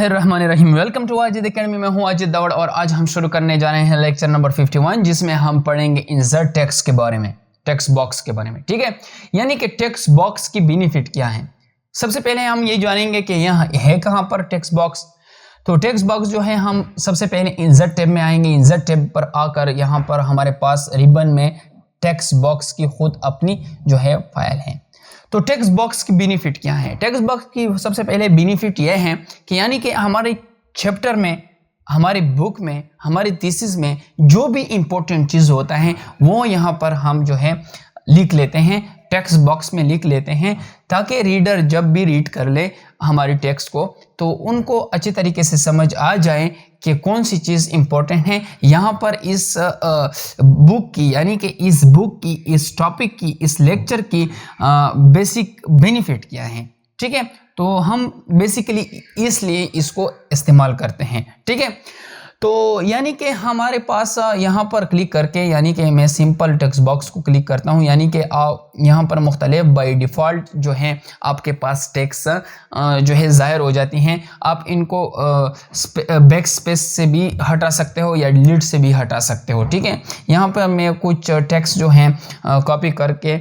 बिस्मिल्लाहिर्रहमानिर्रहीम। Welcome to Wajid academy. मैं हूं वाजिद दावड़ और आज हम शुरू करने जा रहे हैं लेक्चर नंबर 51, जिसमें हम पढ़ेंगे इंसर्ट टेक्स्ट के बारे में, टेक्स्ट बॉक्स के बारे में। ठीक है, यानी कि टेक्स्ट बॉक्स की बेनिफिट क्या है। सबसे पहले हम ये जानेंगे कि यहाँ है कहाँ पर टेक्स्ट बॉक्स। तो टेक्स्ट बॉक्स जो है, हम सबसे पहले इंसर्ट टैब में आएंगे। इंसर्ट टैब पर आकर यहाँ पर हमारे पास रिबन में टेक्स्ट बॉक्स की खुद अपनी जो है फाइल है। तो टेक्स्ट बॉक्स की बेनिफिट क्या है। टेक्स्ट बॉक्स की सबसे पहले बेनिफिट यह है कि यानी कि हमारे चैप्टर में, हमारी बुक में, हमारी थीसिस में जो भी इंपॉर्टेंट चीज़ होता है वो यहाँ पर हम जो है लिख लेते हैं, टेक्स्ट बॉक्स में लिख लेते हैं, ताकि रीडर जब भी रीड कर ले हमारी टेक्स्ट को तो उनको अच्छे तरीके से समझ आ जाए कि कौन सी चीज़ इंपॉर्टेंट है। यहाँ पर इस बुक की, यानी कि इस बुक की, इस टॉपिक की, इस लेक्चर की बेसिक बेनिफिट क्या है। ठीक है, तो हम बेसिकली इसलिए इसको इस्तेमाल करते हैं। ठीक है, तो यानी कि हमारे पास यहाँ पर क्लिक करके, यानी कि मैं सिंपल टेक्स्ट बॉक्स को क्लिक करता हूँ, यानी कि यहाँ पर मुख्तलिफ बाय डिफ़ॉल्ट जो है आपके पास टेक्स्ट जो है ज़ाहिर हो जाती हैं। आप इनको बैक स्पेस से भी हटा सकते हो या डिलीट से भी हटा सकते हो। ठीक है, यहाँ पर मैं कुछ टेक्स्ट जो हैं कॉपी करके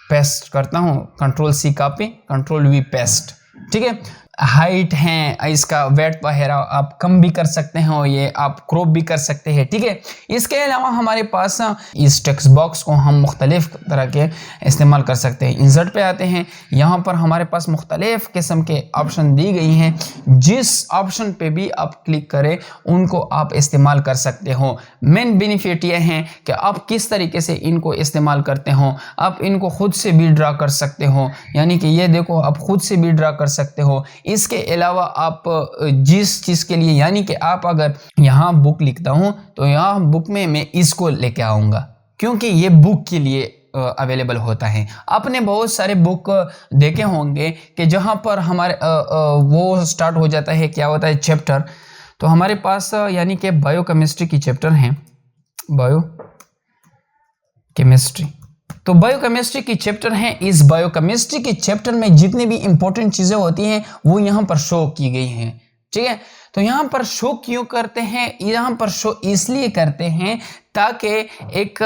पेस्ट करता हूँ, कंट्रोल-C कॉपी, कंट्रोल-V पेस्ट। ठीक है, हाइट है, इसका वेट वगैरह आप कम भी कर सकते हैं, ये आप क्रॉप भी कर सकते हैं। ठीक है, इसके अलावा हमारे पास इस टेक्स्ट बॉक्स को हम मुख्तलिफ तरह के इस्तेमाल कर सकते हैं। इंसर्ट पे आते हैं, यहाँ पर हमारे पास मुख्तलिफ किस्म के ऑप्शन दी गई हैं, जिस ऑप्शन पे भी आप क्लिक करें उनको आप इस्तेमाल कर सकते हो। मेन बेनिफिट ये है कि आप किस तरीके से इनको इस्तेमाल करते हो। आप इनको खुद से भी ड्रा कर सकते हो, यानी कि ये देखो आप खुद से भी ड्रा कर सकते हो। इसके अलावा आप जिस चीज़ के लिए, यानी कि आप अगर यहाँ बुक लिखता हूँ तो यहाँ बुक में मैं इसको लेके आऊँगा, क्योंकि ये बुक के लिए अवेलेबल होता है। आपने बहुत सारे बुक देखे होंगे कि जहाँ पर हमारे वो स्टार्ट हो जाता है, क्या होता है, चैप्टर। तो हमारे पास यानी कि बायोकेमिस्ट्री की चैप्टर हैं, बायोकेमिस्ट्री। तो बायोकेमिस्ट्री की चैप्टर है। इस बायोकेमिस्ट्री के चैप्टर में जितनी भी इंपॉर्टेंट चीज़ें होती हैं वो यहाँ पर शो की गई हैं। ठीक है, तो यहाँ पर शो क्यों करते हैं, यहाँ पर शो इसलिए करते हैं ताकि एक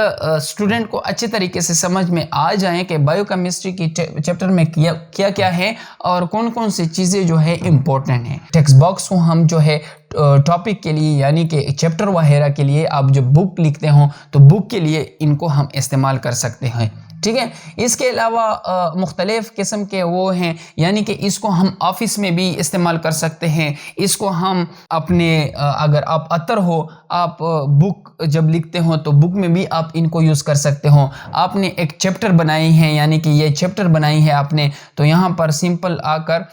स्टूडेंट को अच्छे तरीके से समझ में आ जाए कि बायोकेमिस्ट्री की चैप्टर में क्या क्या है और कौन कौन सी चीज़ें जो है इम्पोर्टेंट है। टेक्स्ट बॉक्स को हम जो है टॉपिक के लिए, यानी कि चैप्टर वगैरह के लिए, आप जब बुक लिखते हो तो बुक के लिए इनको हम इस्तेमाल कर सकते हैं। ठीक है, इसके अलावा मुख्तलिफ किस्म के वो हैं, यानी कि इसको हम ऑफिस में भी इस्तेमाल कर सकते हैं। इसको हम अपने अगर आप अतर हो, आप बुक जब लिखते हो तो बुक में भी आप इनको यूज़ कर सकते हो। आपने एक चैप्टर बनाई है, यानी कि ये चैप्टर बनाई है आपने, तो यहाँ पर सिंपल आकर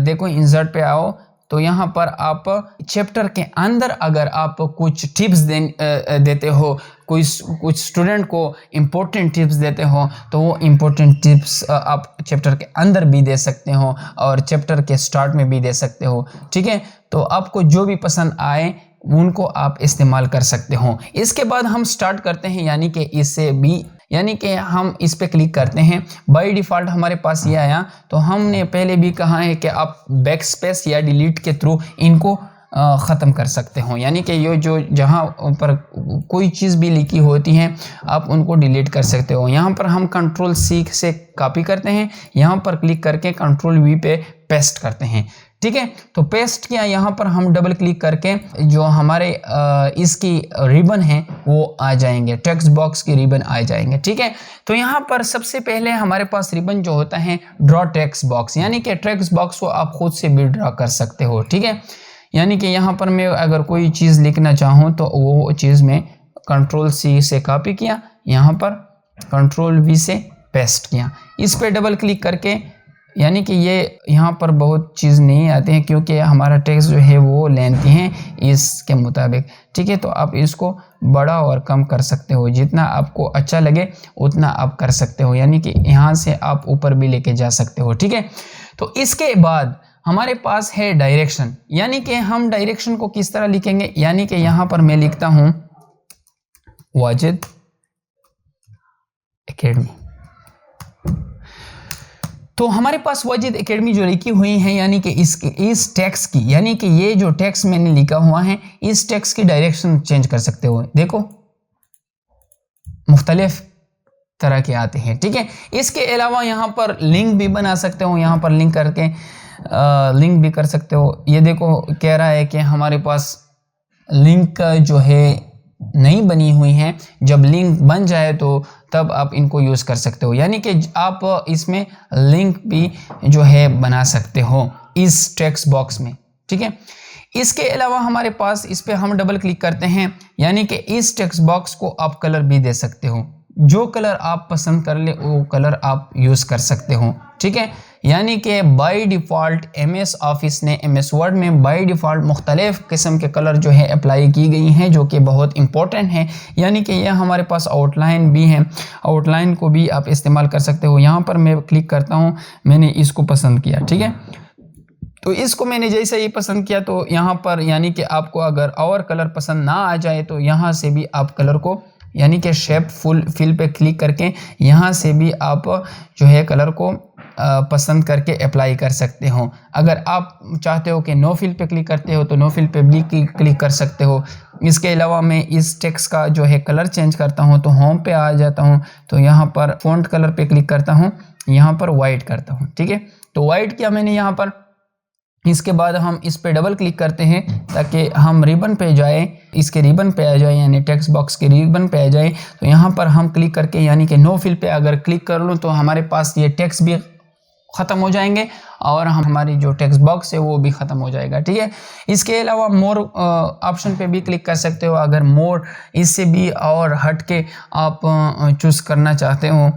देखो इंसर्ट पे आओ, तो यहाँ पर आप चैप्टर के अंदर अगर आप कुछ टिप्स देते हो, कुछ स्टूडेंट को इम्पोर्टेंट टिप्स देते हो, तो वो इम्पोर्टेंट टिप्स आप चैप्टर के अंदर भी दे सकते हो और चैप्टर के स्टार्ट में भी दे सकते हो। ठीक है, तो आपको जो भी पसंद आए उनको आप इस्तेमाल कर सकते हो। इसके बाद हम स्टार्ट करते हैं, यानी कि इससे भी, यानी कि हम इस पे क्लिक करते हैं। बाय डिफ़ॉल्ट हमारे पास ये आया, तो हमने पहले भी कहा है कि आप बैक स्पेस या डिलीट के थ्रू इनको ख़त्म कर सकते हो, यानी कि ये जो जहाँ पर कोई चीज़ भी लिखी होती है आप उनको डिलीट कर सकते हो। यहाँ पर हम कंट्रोल-C से कॉपी करते हैं, यहाँ पर क्लिक करके कंट्रोल-V पे पेस्ट करते हैं। ठीक है, तो पेस्ट किया, यहाँ पर हम डबल क्लिक करके जो हमारे इसकी रिबन है वो आ जाएंगे, टेक्स्ट बॉक्स की रिबन आ जाएंगे। ठीक है, तो यहाँ पर सबसे पहले हमारे पास रिबन जो होता है ड्रॉ टेक्स्ट बॉक्स, यानी कि टेक्स्ट बॉक्स को आप खुद से भी ड्रॉ कर सकते हो। ठीक है, यानी कि यहाँ पर मैं अगर कोई चीज़ लिखना चाहूँ तो वो चीज़ में कंट्रोल-C से कॉपी किया, यहाँ पर कंट्रोल-V से पेस्ट किया, इस पर डबल क्लिक करके, यानी कि ये यहाँ पर बहुत चीज़ नहीं आते हैं क्योंकि हमारा टेक्स्ट जो है वो लेंथी हैं इसके मुताबिक। ठीक है, तो आप इसको बड़ा और कम कर सकते हो, जितना आपको अच्छा लगे उतना आप कर सकते हो, यानी कि यहाँ से आप ऊपर भी लेके जा सकते हो। ठीक है, तो इसके बाद हमारे पास है डायरेक्शन, यानी कि हम डायरेक्शन को किस तरह लिखेंगे, यानी कि यहाँ पर मैं लिखता हूँ वाजिद एकेडमी। तो हमारे पास वाजिद एकेडमी जो लिखी हुई है, यानी कि इस टेक्स्ट की, यानी कि ये जो टेक्स्ट मैंने लिखा हुआ है, इस टेक्स्ट की डायरेक्शन चेंज कर सकते हो। देखो मुख्तलिफ तरह के आते हैं, ठीक है। इसके अलावा यहाँ पर लिंक भी बना सकते हो, यहाँ पर लिंक करके लिंक भी कर सकते हो। ये देखो कह रहा है कि हमारे पास लिंक जो है नहीं बनी हुई है, जब लिंक बन जाए तो तब आप इनको यूज़ कर सकते हो, यानी कि आप इसमें लिंक भी जो है बना सकते हो इस टेक्स्ट बॉक्स में, ठीक है। इसके अलावा हमारे पास इस पे हम डबल क्लिक करते हैं, यानी कि इस टेक्स्ट बॉक्स को आप कलर भी दे सकते हो, जो कलर आप पसंद कर ले वो कलर आप यूज़ कर सकते हो, ठीक है। यानी कि बाय डिफ़ॉल्ट MS ऑफिस ने MS वर्ड में बाय डिफ़ॉल्ट मुख्तलिफ़ किस्म के कलर जो है अप्लाई की गई हैं, जो कि बहुत इंपॉर्टेंट है। यानी कि यह हमारे पास आउटलाइन भी है, आउटलाइन को भी आप इस्तेमाल कर सकते हो। यहाँ पर मैं क्लिक करता हूँ, मैंने इसको पसंद किया, ठीक है। तो इसको मैंने जैसे ही पसंद किया तो यहाँ पर, यानी कि आपको अगर और कलर पसंद ना आ जाए तो यहाँ से भी आप कलर को, यानी कि शेप फुल फिल पे क्लिक करके यहाँ से भी आप जो है कलर को पसंद करके अप्लाई कर सकते हो। अगर आप चाहते हो कि नो फिल पे क्लिक करते हो तो नो फिल पे भी क्लिक कर सकते हो। इसके अलावा मैं इस टेक्स्ट का जो है कलर चेंज करता हूँ तो होम पे आ जाता हूँ, तो यहाँ पर फ़ॉन्ट कलर पे क्लिक करता हूँ, यहाँ पर वाइट करता हूँ, ठीक है। तो वाइट किया मैंने यहाँ पर। इसके बाद हम इस पे डबल क्लिक करते हैं ताकि हम रिबन पे जाए, इसके रिबन पे आ जाए, यानी टेक्स्ट बॉक्स के रिबन पे आ जाए। तो यहाँ पर हम क्लिक करके, यानी कि नो फिल पे अगर क्लिक कर लूँ तो हमारे पास ये टेक्स्ट भी ख़त्म हो जाएंगे और हमारी जो टेक्स्ट बॉक्स है वो भी ख़त्म हो जाएगा, ठीक है। इसके अलावा मोर ऑप्शन पे भी क्लिक कर सकते हो। अगर मोर इससे भी और हट के आप चूज़ करना चाहते हो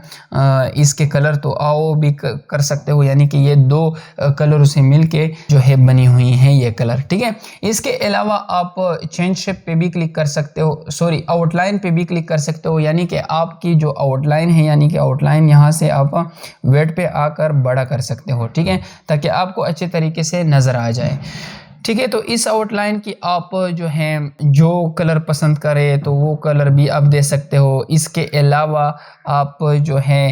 इसके कलर, तो आओ भी कर सकते हो, यानी कि ये दो कलर से मिल के जो है बनी हुई हैं ये कलर, ठीक है। इसके अलावा आप चेंज शेप पे भी क्लिक कर सकते हो, सॉरी आउटलाइन पे भी क्लिक कर सकते हो, यानी कि आपकी जो आउटलाइन है, यानी कि आउटलाइन यहाँ से आप वेट पे आकर बड़ा कर सकते हो, ठीक है, ताकि आपको अच्छे तरीके से नज़र आ जाए, ठीक है। तो इस आउटलाइन की आप जो है जो कलर पसंद करें तो वो कलर भी आप दे सकते हो। इसके अलावा आप जो है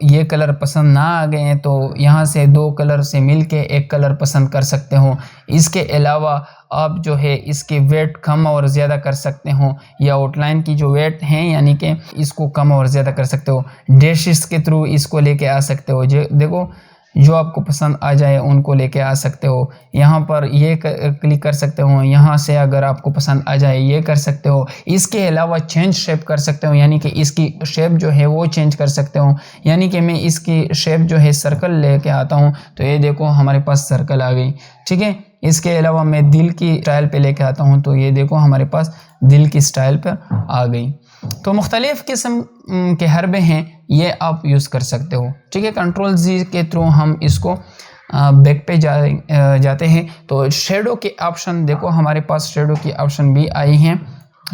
ये कलर पसंद ना आ गए हैं तो यहाँ से दो कलर से मिलके एक कलर पसंद कर सकते हो। इसके अलावा आप जो है इसके वेट कम और ज़्यादा कर सकते हो, या आउटलाइन की जो वेट है यानी कि इसको कम और ज़्यादा कर सकते हो। डैशेस के थ्रू इसको लेके आ सकते हो, जो देखो जो आपको पसंद आ जाए उनको लेके आ सकते हो। यहाँ पर ये क्लिक कर सकते हो, यहाँ से अगर आपको पसंद आ जाए ये कर सकते हो। इसके अलावा चेंज शेप कर सकते हो, यानी कि इसकी शेप जो है वो चेंज कर सकते हो। यानी कि मैं इसकी शेप जो है सर्कल लेके आता हूँ तो ये देखो हमारे पास सर्कल आ गई, ठीक है। इसके अलावा मैं दिल की स्टाइल पे लेके आता हूँ तो ये देखो हमारे पास दिल की स्टाइल पे आ गई। तो मुख्तलिफ़ किस्म के हरबे हैं, ये आप यूज़ कर सकते हो, ठीक है। कंट्रोल जी के थ्रू हम इसको बैक पे जाते हैं तो शेडो के ऑप्शन देखो, हमारे पास शेडो की ऑप्शन भी आई हैं,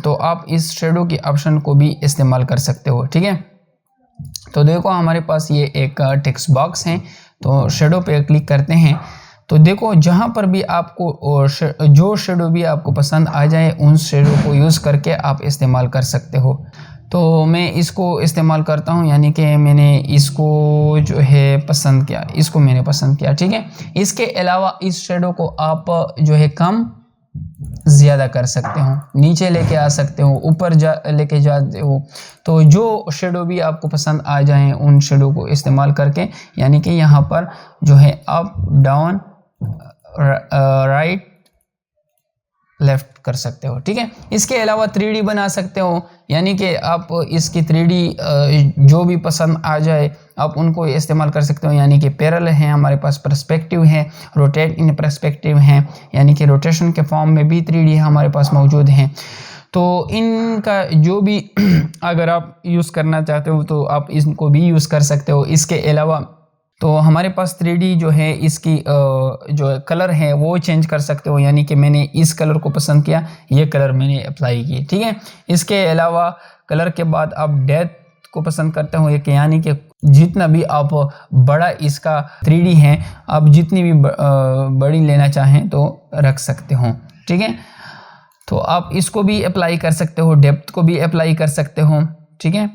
तो आप इस शेडो की ऑप्शन को भी इस्तेमाल कर सकते हो, ठीक है। तो देखो हमारे पास ये एक टेक्स्ट बॉक्स है, तो शेडो पे क्लिक करते हैं तो देखो जहाँ पर भी आपको जो शेडो भी आपको पसंद आ जाए उन शेडो को यूज़ करके आप इस्तेमाल कर सकते हो। तो मैं इसको इस्तेमाल करता हूँ, यानी कि मैंने इसको जो है पसंद किया, इसको मैंने पसंद किया, ठीक है। इसके अलावा इस शेडो को आप जो है कम ज़्यादा कर सकते हो, नीचे लेके आ सकते हो, ऊपर लेके जाते हो। तो जो शेडो भी आपको पसंद आ जाएं उन शेडो को इस्तेमाल करके, यानी कि यहाँ पर जो है अप डाउन राइट लेफ्ट कर सकते हो, ठीक है। इसके अलावा 3D बना सकते हो, यानी कि आप इसकी 3D जो भी पसंद आ जाए आप उनको इस्तेमाल कर सकते हो। यानी कि पैरेलल है, हमारे पास पर्सपेक्टिव है, रोटेट इन पर्सपेक्टिव है, यानी कि रोटेशन के फॉर्म में भी 3D हमारे पास मौजूद हैं। तो इनका जो भी अगर आप यूज़ करना चाहते हो तो आप इनको भी यूज़ कर सकते हो। इसके अलावा तो हमारे पास 3D जो है इसकी जो कलर है वो चेंज कर सकते हो, यानी कि मैंने इस कलर को पसंद किया, ये कलर मैंने अप्लाई की, ठीक है। इसके अलावा कलर के बाद आप डेप्थ को पसंद करते हो, यानी कि जितना भी आप बड़ा इसका 3D है आप जितनी भी बड़ी लेना चाहें तो रख सकते हो, ठीक है। तो आप इसको भी अप्लाई कर सकते हो, डेप्थ को भी अप्लाई कर सकते हो, ठीक है।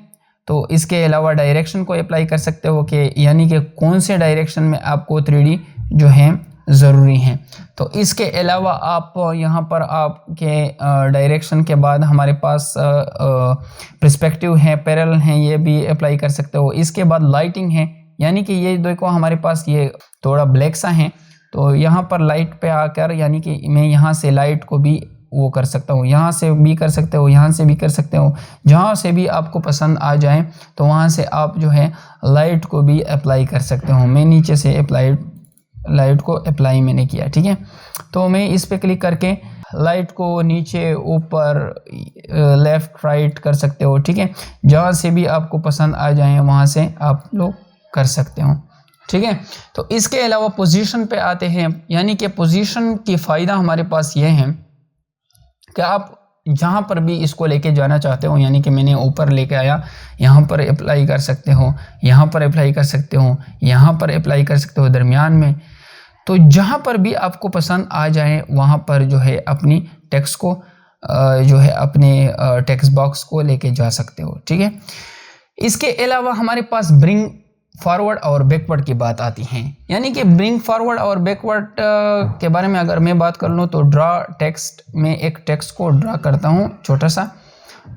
तो इसके अलावा डायरेक्शन को अप्लाई कर सकते हो कि यानी कि कौन से डायरेक्शन में आपको 3D जो है ज़रूरी हैं। तो इसके अलावा आप यहाँ पर आपके डायरेक्शन के बाद हमारे पास पर्सपेक्टिव है, पैरेलल हैं, ये भी अप्लाई कर सकते हो। इसके बाद लाइटिंग है, यानी कि ये देखो हमारे पास ये थोड़ा ब्लैक सा है, तो यहाँ पर लाइट पे आकर यानी कि मैं यहाँ से लाइट को भी वो कर सकता हूँ, यहाँ से भी कर सकते हो, यहाँ से भी कर सकते हो, जहाँ से भी आपको पसंद आ जाए तो वहाँ से आप जो है लाइट को भी अप्लाई कर सकते हो। मैं नीचे से लाइट को अप्लाई मैंने किया, ठीक है। तो मैं इस पे क्लिक करके लाइट को नीचे ऊपर लेफ्ट राइट कर सकते हो, ठीक है। जहाँ से भी आपको पसंद आ जाए वहाँ से आप लोग कर सकते हो, ठीक है। तो इसके अलावा पोजीशन पे आते हैं, यानी कि पोजीशन की फ़ायदा हमारे पास ये है कि आप जहाँ पर भी इसको लेके जाना चाहते हो, यानी कि मैंने ऊपर लेके आया, यहाँ पर अप्लाई कर सकते हो, यहाँ पर अप्लाई कर सकते हो, यहाँ पर अप्लाई कर सकते हो, दरमियान में। तो जहाँ पर भी आपको पसंद आ जाए वहाँ पर जो है अपनी टेक्स्ट को जो है अपने टेक्स्ट बॉक्स को लेके जा सकते हो, ठीक है। इसके अलावा हमारे पास ब्रिंग फॉरवर्ड और बैकवर्ड की बात आती है, यानी कि ब्रिंग फॉरवर्ड और बैकवर्ड के बारे में अगर मैं बात कर लूँ तो ड्रा टेक्स्ट में एक टेक्स्ट को ड्रा करता हूँ छोटा सा,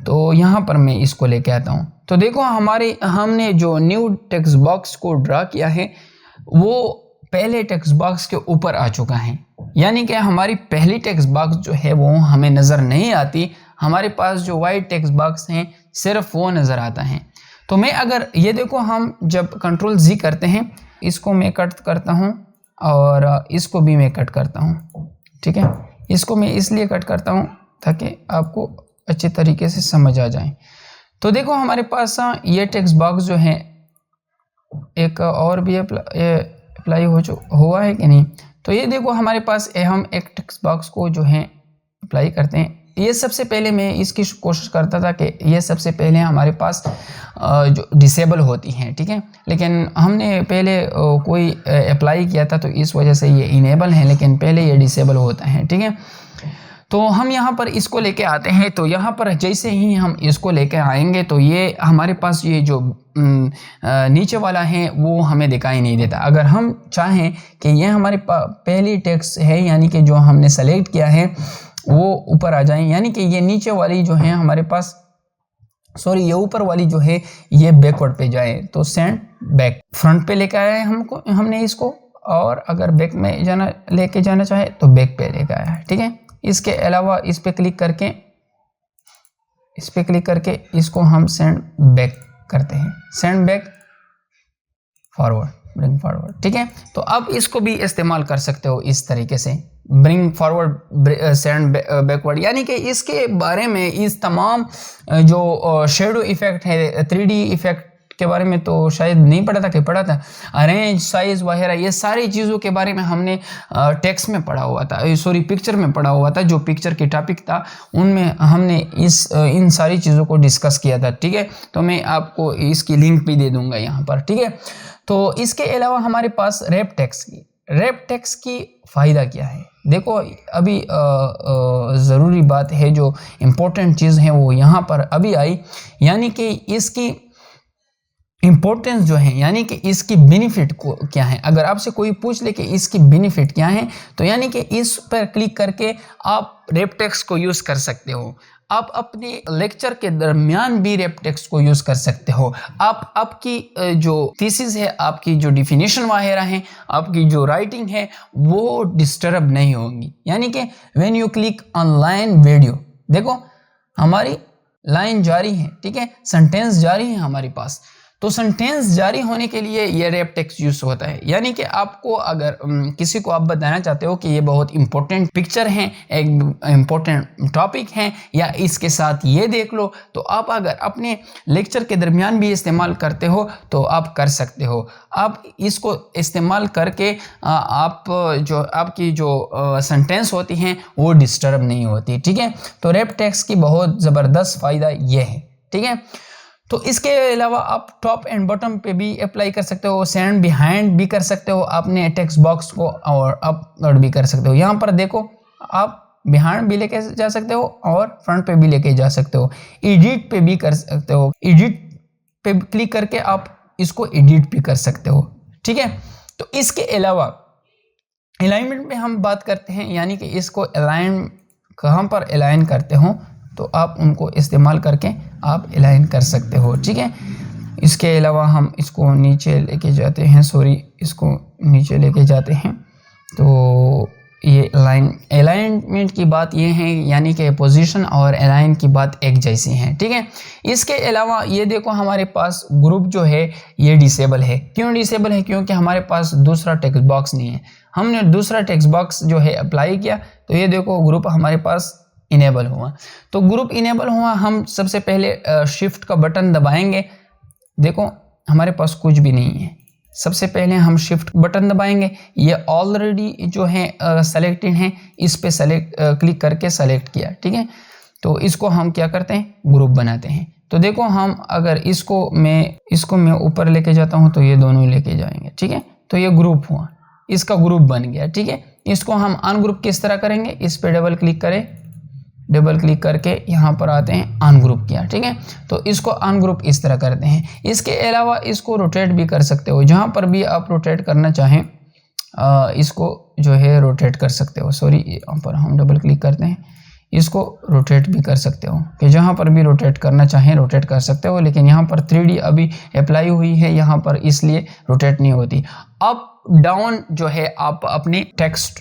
तो यहाँ पर मैं इसको लेके आता हूँ। तो देखो हमने जो न्यू टेक्स्ट बॉक्स को ड्रा किया है वो पहले टेक्स्ट बॉक्स के ऊपर आ चुका है, यानी कि हमारी पहली टेक्स्ट बॉक्स जो है वो हमें नज़र नहीं आती, हमारे पास जो वाइट टेक्स्ट बॉक्स हैं सिर्फ वो नज़र आता है। तो मैं अगर ये देखो हम जब कंट्रोल Z करते हैं, इसको मैं कट करता हूँ और इसको भी मैं कट करता हूँ, ठीक है। इसको मैं इसलिए कट करता हूँ ताकि आपको अच्छे तरीके से समझ आ जाए। तो देखो हमारे पास ये टेक्स्ट बॉक्स जो है एक और भी अप्लाई हुआ है कि नहीं, तो ये देखो हमारे पास हम एक टेक्स्ट बॉक्स को जो है अप्लाई करते हैं। ये सबसे पहले मैं इसकी कोशिश करता था कि ये सबसे पहले हमारे पास जो डिसेबल होती हैं, ठीक है, लेकिन हमने पहले कोई अप्लाई किया था तो इस वजह से ये इनेबल है, लेकिन पहले ये डिसेबल होता है, ठीक है। तो हम यहाँ पर इसको लेके आते हैं, तो यहाँ पर जैसे ही हम इसको लेके आएंगे तो ये हमारे पास ये जो नीचे वाला है वो हमें दिखाई नहीं देता। अगर हम चाहें कि ये हमारे पहली टेक्स्ट है यानी कि जो हमने सेलेक्ट किया है वो ऊपर आ जाए, यानी कि ये नीचे वाली जो है हमारे पास ये ऊपर वाली जो है ये बैकवर्ड पे जाए, तो सेंड बैक। फ्रंट पे लेके आया है हमने इसको, और अगर बैक में लेके जाना चाहे तो बैक पे लेके आया है, ठीक है। इसके अलावा इस पे क्लिक करके इसको हम सेंड बैक करते हैं, send back forward, bring forward, ठीक है। तो अब इसको भी इस्तेमाल कर सकते हो इस तरीके से, ब्रिंग फॉरवर्ड सेंड बैकवर्ड, यानी कि इसके बारे में इस तमाम जो शेडो इफेक्ट है, 3D इफेक्ट के बारे में तो शायद नहीं पढ़ा था, अरेंज साइज वगैरह ये सारी चीज़ों के बारे में हमने टेक्स्ट में पढ़ा हुआ था, पिक्चर में पढ़ा हुआ था। जो पिक्चर की टॉपिक था उनमें हमने इन सारी चीज़ों को डिस्कस किया था, ठीक है। तो मैं आपको इसकी लिंक भी दे दूंगा यहाँ पर, ठीक है। तो इसके अलावा हमारे पास रैप टेक्स्ट की फ़ायदा क्या है, देखो अभी ज़रूरी बात है, जो इम्पोर्टेंट चीज़ है वो यहाँ पर अभी आई, यानी कि इसकी इम्पोर्टेंस जो है, यानी कि इसकी बेनिफिट को क्या है। अगर आपसे कोई पूछ ले कि इसकी बेनिफिट क्या है, तो यानी कि इस पर क्लिक करके आप रैप टेक्स्ट को यूज़ कर सकते हो। आप अपने लेक्चर के दरमियान भी रैप टेक्स्ट को यूज़ कर सकते हो। आपकी जो थीसिस है, आपकी जो डिफिनीशन वगैरह है, आपकी जो राइटिंग है वो डिस्टर्ब नहीं होगी। यानी कि when you click on line video, देखो हमारी लाइन जारी है, ठीक है, सेंटेंस जारी है हमारे पास। तो सेंटेंस जारी होने के लिए ये रैप टेक्स्ट यूज होता है, यानी कि आपको अगर किसी को आप बताना चाहते हो कि ये बहुत इंपॉर्टेंट पिक्चर है, एक इंपॉर्टेंट टॉपिक है, या इसके साथ ये देख लो, तो आप अगर अपने लेक्चर के दरमियान भी इस्तेमाल करते हो तो आप कर सकते हो। आप इसको इस्तेमाल करके आपकी जो सेंटेंस होती हैं वो डिस्टर्ब नहीं होती, ठीक है। तो रैप टेक्स्ट की बहुत ज़बरदस्त फ़ायदा ये है, ठीक है। तो इसके अलावा आप टॉप एंड बॉटम पे भी अप्लाई कर सकते हो, सेंड बिहाइंड भी कर सकते हो अपने टेक्स्ट बॉक्स को, और अपलोड भी कर सकते हो। यहाँ पर देखो आप बिहाइंड भी लेके जा सकते हो और फ्रंट पे भी लेके जा सकते हो, एडिट पे भी कर सकते हो। एडिट पे क्लिक करके आप इसको एडिट भी कर सकते हो, ठीक है। तो इसके अलावा अलाइनमेंट में हम बात करते हैं, यानी कि इसको अलाइन कहाँ पर अलाइन करते हो तो आप उनको इस्तेमाल करके आप अलाइन कर सकते हो, ठीक है। इसके अलावा हम इसको नीचे लेके जाते हैं, इसको नीचे लेके जाते हैं। तो ये अलाइनमेंट की बात ये है, यानी कि पोजीशन और अलाइन की बात एक जैसी है, ठीक है। इसके अलावा ये देखो हमारे पास ग्रुप जो है ये डिसेबल है। क्यों डिसेबल है? क्योंकि हमारे पास दूसरा टेक्स्ट बॉक्स नहीं है। हमने दूसरा टेक्स्ट बॉक्स जो है अप्लाई किया तो ये देखो ग्रुप हमारे पास इनेबल हुआ। तो ग्रुप इनेबल हुआ, हम सबसे पहले शिफ्ट का बटन दबाएंगे। देखो हमारे पास कुछ भी नहीं है। सबसे पहले हम शिफ्ट बटन दबाएंगे, ये ऑलरेडी जो है सेलेक्टेड है, इस पे क्लिक करके सेलेक्ट किया, ठीक है। तो इसको हम क्या करते हैं, ग्रुप बनाते हैं। तो देखो हम अगर इसको मैं ऊपर लेके जाता हूँ तो ये दोनों लेके जाएंगे, ठीक है। तो ये ग्रुप हुआ, इसका ग्रुप बन गया, ठीक है। इसको हम अनग्रुप किस तरह करेंगे, इस पे डबल क्लिक करें, डबल क्लिक करके यहाँ पर आते हैं, अनग्रुप किया, ठीक है। तो इसको अनग्रुप इस तरह करते हैं। इसके अलावा इसको रोटेट भी कर सकते हो, जहाँ पर भी आप रोटेट करना चाहें इसको जो है रोटेट कर सकते हो। सॉरी, यहाँ पर हम डबल क्लिक करते हैं, इसको रोटेट भी कर सकते हो कि जहाँ पर भी रोटेट करना चाहें रोटेट कर सकते हो। लेकिन यहाँ पर 3D अभी अप्लाई हुई है यहाँ पर, इसलिए रोटेट नहीं होती। अप डाउन जो है आप अपने टेक्स्ट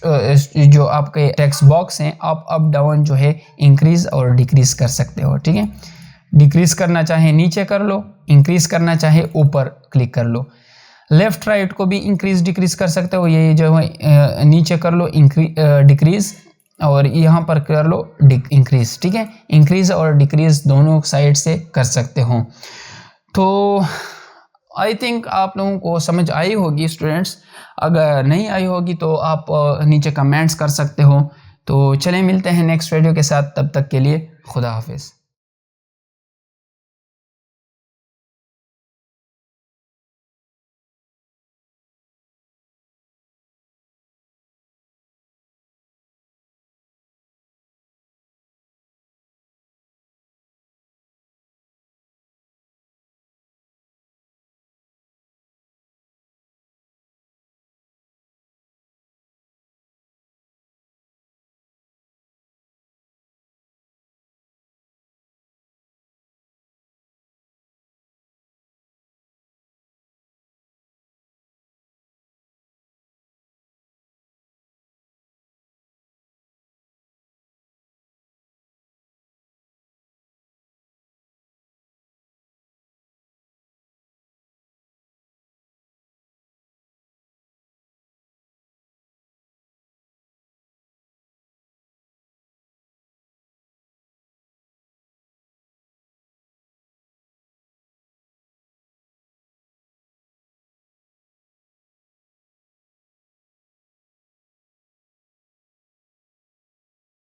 जो आपके टेक्स्ट बॉक्स हैं, आप अप डाउन जो है इंक्रीज और डिक्रीज कर सकते हो, ठीक है। डिक्रीज करना चाहे नीचे कर लो, इंक्रीज करना चाहे ऊपर क्लिक कर लो। लेफ्ट राइट को भी इंक्रीज डिक्रीज कर सकते हो, ये जो है नीचे कर लो डिक्रीज, और यहाँ पर कर लो इंक्रीज, ठीक है। इंक्रीज और डिक्रीज दोनों साइड से कर सकते हो। तो आई थिंक आप लोगों को समझ आई होगी स्टूडेंट्स। अगर नहीं आई होगी तो आप नीचे कमेंट्स कर सकते हो। तो चलें मिलते हैं नेक्स्ट वीडियो के साथ, तब तक के लिए खुदा हाफिज़।